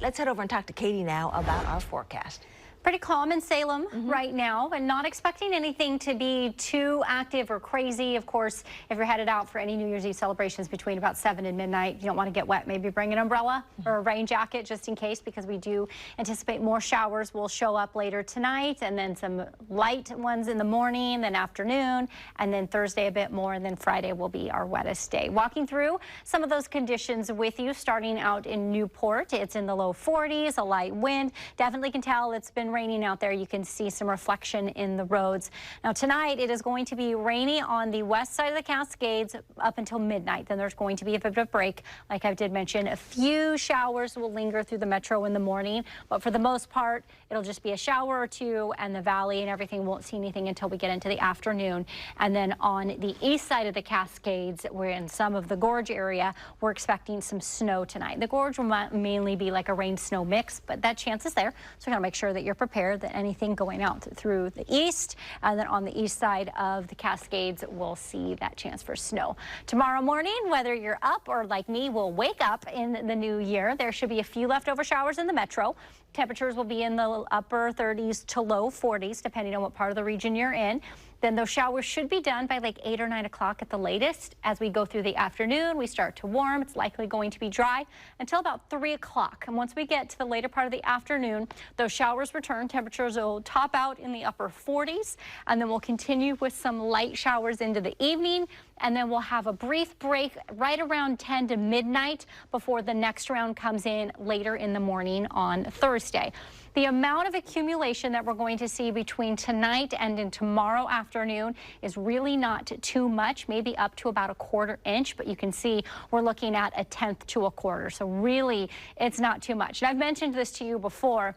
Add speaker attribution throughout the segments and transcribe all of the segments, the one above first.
Speaker 1: Let's head over and talk to Katie now about our forecast.
Speaker 2: Pretty calm in Salem right now, and not expecting anything to be too active or crazy. Of course, if you're headed out for any New Year's Eve celebrations between about 7 and midnight, you don't want to get wet. Maybe bring an umbrella or a rain jacket just in case, because we do anticipate more showers will show up later tonight, and then some light ones in the morning, then afternoon, and then Thursday a bit more, and then Friday will be our wettest day. Walking through some of those conditions with you, starting out in Newport. It's in the low 40s, a light wind. Definitely can tell it's been raining out there. You can see some reflection in the roads. Now tonight it is going to be rainy on the west side of the Cascades up until midnight. Then there's going to be a bit of a break. Like I did mention, a few showers will linger through the metro in the morning, but for the most part it'll just be a shower or two, and the valley and everything won't see anything until we get into the afternoon. And then on the east side of the Cascades, we're in some of the gorge area, we're expecting some snow tonight. The gorge will mainly be like a rain-snow mix, but that chance is there, so we're going to make sure that you're prepared that anything going out through the east, and then on the east side of the Cascades we'll see that chance for snow. Tomorrow morning, whether you're up or like me will wake up in the new year, there should be a few leftover showers in the metro. Temperatures will be in the upper 30s to low 40s depending on what part of the region you're in. Then those showers should be done by like 8 or 9 o'clock at the latest. As we go through the afternoon, we start to warm. It's likely going to be dry until about 3 o'clock. And once we get to the later part of the afternoon, those showers return. Temperatures will top out in the upper 40s, and then we'll continue with some light showers into the evening. And then we'll have a brief break right around 10 to midnight before the next round comes in later in the morning on Thursday. The amount of accumulation that we're going to see between tonight and in tomorrow afternoon is really not too much, maybe up to about a 1/4 inch, but you can see we're looking at 1/10 to a 1/4. So really, it's not too much. And I've mentioned this to you before.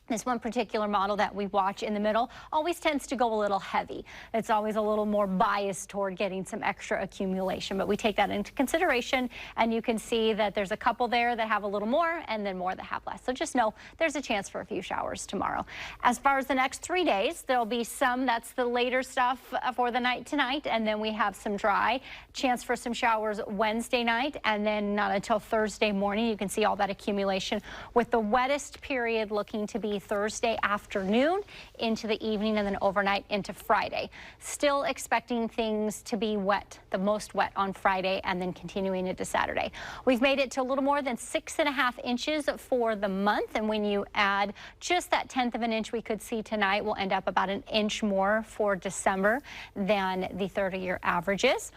Speaker 2: This one particular model that we watch in the middle always tends to go a little heavy. It's always a little more biased toward getting some extra accumulation, but we take that into consideration, and you can see that there's a couple there that have a little more and then more that have less. So just know there's a chance for a few showers tomorrow. As far as the next 3 days, there'll be some, that's the later stuff for the night tonight, and then we have some dry. Chance for some showers Wednesday night, and then not until Thursday morning. You can see all that accumulation, with the wettest period looking to be Thursday afternoon into the evening, and then overnight into Friday. Still expecting things to be wet, the most wet on Friday, and then continuing into Saturday. We've made it to a little more than 6.5 inches for the month, and when you add just that 1/10 of an inch we could see tonight, we'll end up about 1 inch more for December than the 30-year averages.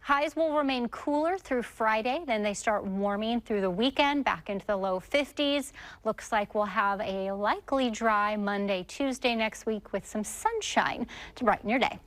Speaker 2: Highs will remain cooler through Friday, then they start warming through the weekend back into the low 50s. Looks like we'll have a likely dry Monday, Tuesday next week with some sunshine to brighten your day.